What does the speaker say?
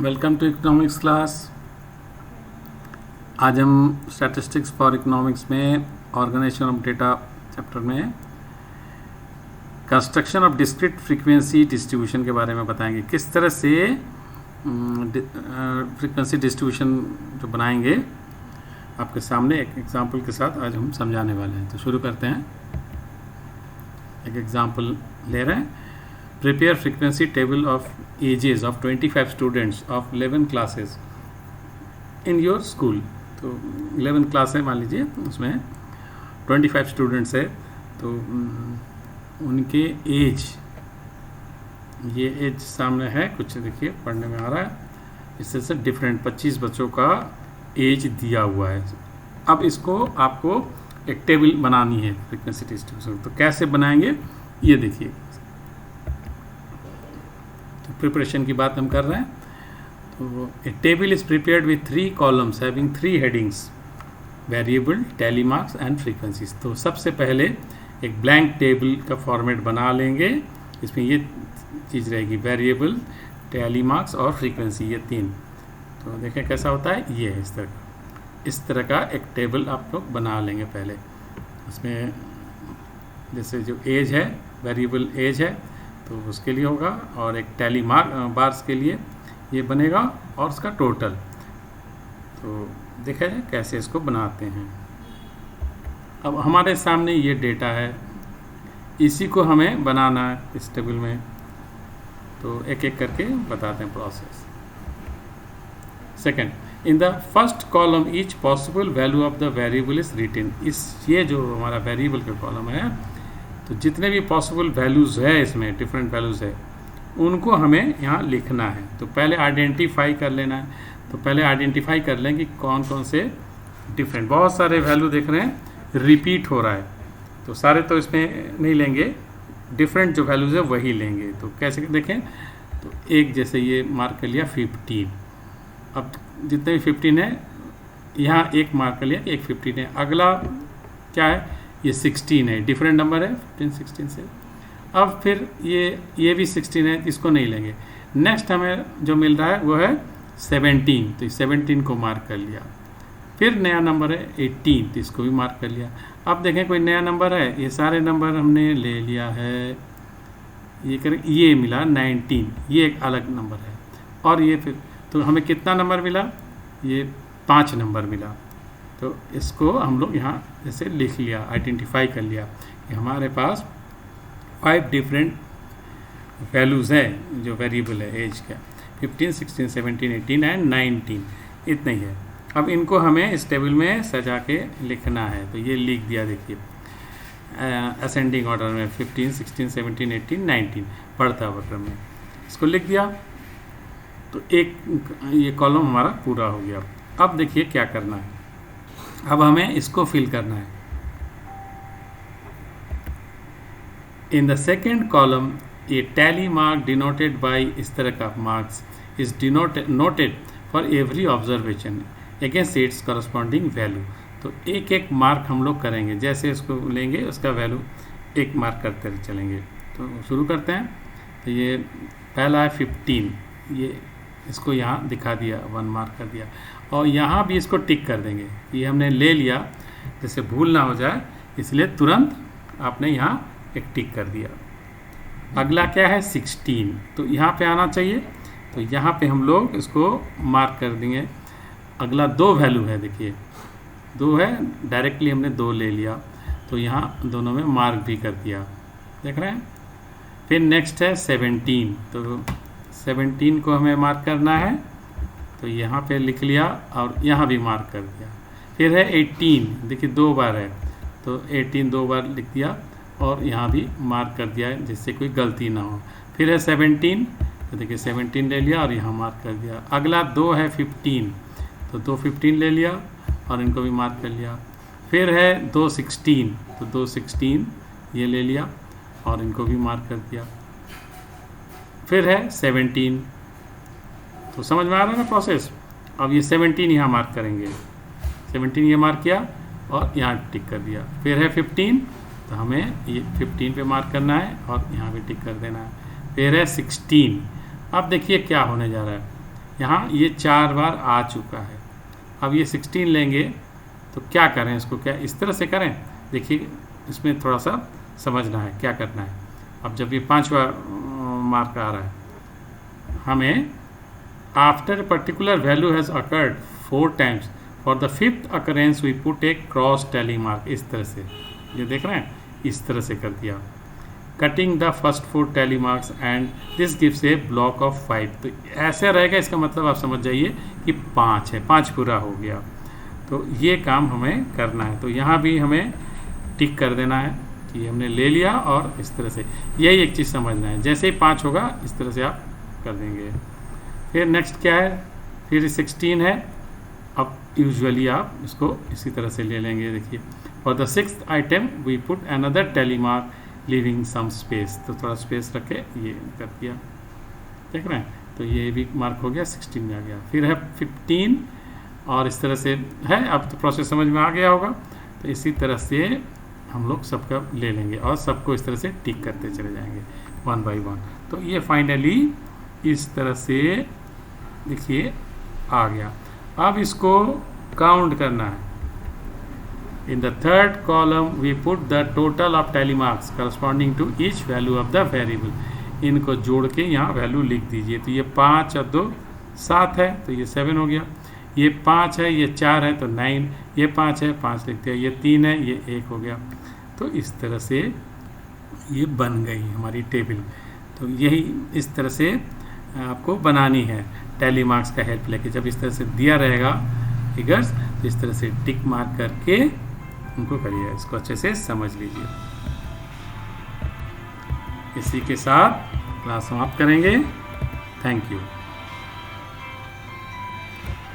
Welcome to economics class. आज हम statistics for economics में ऑर्गेनाइजेशन ऑफ डेटा चैप्टर में construction of discrete frequency distribution के बारे में बताएंगे। किस तरह से फ्रीक्वेंसी डिस्ट्रीब्यूशन जो बनाएंगे आपके सामने एक एग्जांपल के साथ आज हम समझाने वाले हैं। तो शुरू करते हैं। एक एग्जांपल ले रहे हैं। Prepare frequency table of ages of 25 students of 11 classes in your school। तो 11 क्लास है मान लीजिए, उसमें 25 स्टूडेंट्स है, तो उनके एज, ये एज सामने है, कुछ देखिए पढ़ने में आ रहा है, इससे से डिफरेंट 25 बच्चों का एज दिया हुआ है। अब इसको आपको एक टेबल बनानी है फ्रीक्वेंसी डिस्ट्रीब्यूशन। तो कैसे बनाएंगे ये देखिए। तो प्रिपरेशन की बात हम कर रहे हैं। तो a table is prepared with 3 columns having 3 headings, variable, tally marks and frequencies. तो सबसे पहले एक ब्लैंक टेबल का फॉर्मेट बना लेंगे। इसमें ये चीज़ रहेगी, वेरिएबल, टैली मार्क्स और फ्रीक्वेंसी, ये 3। तो देखें कैसा होता है, ये है इस तरह का एक टेबल आप लोग बना लेंगे पहले। उसमें जैसे जो एज है, वेरिएबल एज है, तो उसके लिए होगा, और एक टैली बार्स के लिए ये बनेगा, और उसका टोटल। तो देखा जाए कैसे इसको बनाते हैं। अब हमारे सामने ये डेटा है, इसी को हमें बनाना है इस टेबल में। तो एक एक करके बताते हैं process. Second, in the first column each possible value of the variable is written. ये जो हमारा वेरिएबल का कॉलम है, तो जितने भी पॉसिबल वैल्यूज़ है इसमें, डिफरेंट वैल्यूज़ है, उनको हमें यहाँ लिखना है। तो पहले आइडेंटिफाई कर लेना है। तो पहले आइडेंटिफाई कर लें कि कौन कौन से डिफरेंट, बहुत सारे वैल्यू देख रहे हैं रिपीट हो रहा है, तो सारे तो इसमें नहीं लेंगे, डिफरेंट जो वैल्यूज़ है वही लेंगे। तो कैसे देखें, तो एक जैसे ये मार्क कर लिया 15। अब जितने भी 15 है, यहाँ एक मार्क कर लिया, एक 15 है। अगला क्या है, ये 16 है, डिफरेंट नंबर है 15, 16 से। अब फिर ये भी 16 है, इसको नहीं लेंगे। नेक्स्ट हमें जो मिल रहा है वो है 17, तो 17 को मार्क कर लिया। फिर नया नंबर है 18, तो इसको भी मार्क कर लिया। अब देखें कोई नया नंबर है, ये सारे नंबर हमने ले लिया है, ये मिला 19, ये एक अलग नंबर है। और ये फिर तो हमें कितना नंबर मिला, ये 5 नंबर मिला। तो इसको हम लोग यहाँ जैसे लिख लिया, आइडेंटिफाई कर लिया कि हमारे पास 5 डिफरेंट वैल्यूज़ है जो वेरिएबल है एज का, 15, 16, 17, 18 एंड 19, इतना ही है। अब इनको हमें इस टेबल में सजा के लिखना है। तो ये लिख दिया, देखिए असेंडिंग ऑर्डर में 15, 16, 17, 18, 19 बढ़ता हुआ क्रम में इसको लिख दिया। तो एक ये कॉलम हमारा पूरा हो गया। अब देखिए क्या करना है, अब हमें इसको फिल करना है। In the second column A tally mark denoted by, इस तरह का marks is noted for every observation against it's corresponding value. तो एक एक मार्क हम लोग करेंगे, जैसे इसको लेंगे उसका वैल्यू एक मार्क करते चलेंगे। तो शुरू करते हैं। तो ये पहला है 15, ये इसको यहाँ दिखा दिया, 1 मार्क कर दिया, और यहाँ भी इसको टिक कर देंगे। ये हमने ले लिया, जैसे भूल ना हो जाए, इसलिए तुरंत आपने यहाँ एक टिक कर दिया। अगला क्या है 16, तो यहाँ पे आना चाहिए, तो यहाँ पे हम लोग इसको मार्क कर देंगे। अगला 2 वैल्यू है, देखिए 2 है, डायरेक्टली हमने 2 ले लिया, तो यहाँ दोनों में मार्क भी कर दिया, देख रहे हैं। फिर नेक्स्ट है 17, तो 17 को हमें मार्क करना है, तो यहाँ पे लिख लिया और यहाँ भी मार्क कर दिया। फिर है 18, देखिए 2 बार है, तो 18 2 बार लिख दिया और यहाँ भी मार्क कर दिया है, जिससे कोई गलती ना हो। फिर है 17, तो देखिए 17 ले लिया और यहाँ मार्क कर दिया। अगला 2 है 15, तो 2 15 ले लिया और इनको भी मार्क कर लिया। फिर है 2 16, तो 2 16 ये ले लिया और इनको भी मार्क कर दिया। फिर है 17, तो समझ में आ रहा है ना प्रोसेस। अब ये 17 यहाँ मार्क करेंगे, 17 ये मार्क किया और यहाँ टिक कर दिया। फिर है 15, तो हमें ये 15 पे मार्क करना है और यहाँ भी टिक कर देना है। फिर है 16, अब देखिए क्या होने जा रहा है, यहाँ ये 4 बार आ चुका है। अब ये 16 लेंगे तो क्या करें इसको, क्या इस तरह से करें? देखिए इसमें थोड़ा सा समझना है क्या करना है। अब जब ये 5वां मार्क आ रहा है, हमें after particular value has occurred 4 times for the 5th occurrence we put a cross tally mark. इस तरह से ये देख रहे हैं, इस तरह से कर दिया, cutting the first 4 tally marks and this gives A block of 5। तो ऐसे रहेगा, इसका मतलब आप समझ जाइए कि 5 है, 5 पूरा हो गया। तो ये काम हमें करना है। तो यहाँ भी हमें टिक कर देना है कि ये हमने ले लिया, और इस तरह से यही एक चीज़ समझना है। जैसे ही 5 होगा इस तरह से आप कर देंगे। फिर नेक्स्ट क्या है, फिर 16 है। अब यूजुअली आप इसको इसी तरह से ले लेंगे। देखिए for the 6th item we put another tally mark leaving some space, तो थोड़ा स्पेस रखे ये कर दिया, देख रहे हैं। तो ये भी मार्क हो गया, 16 में आ गया। फिर है 15 और इस तरह से है। अब तो प्रोसेस समझ में आ गया होगा। तो इसी तरह से हम लोग सबका ले लेंगे और सबको इस तरह से टिक करते चले जाएंगे 1 by 1। तो ये फाइनली इस तरह से देखिए आ गया। अब इसको काउंट करना है। In the 3rd column we put the total of tally marks corresponding to each value of the variable. इनको जोड़ के यहाँ वैल्यू लिख दीजिए। तो ये 5 और 2 7 है, तो ये 7 हो गया। ये 5 है, ये 4 है, तो 9। ये 5 है, 5 लिखते हैं। ये 3 है, ये 1 हो गया। तो इस तरह से ये बन गई हमारी टेबल। तो यही इस तरह से आपको बनानी है टैली मार्क्स का हेल्प लेके। जब इस तरह से दिया रहेगा फिगर्स, तो इस तरह से टिक मार्क करके उनको करिए। इसको अच्छे से समझ लीजिए। इसी के साथ क्लास समाप्त करेंगे। Thank you.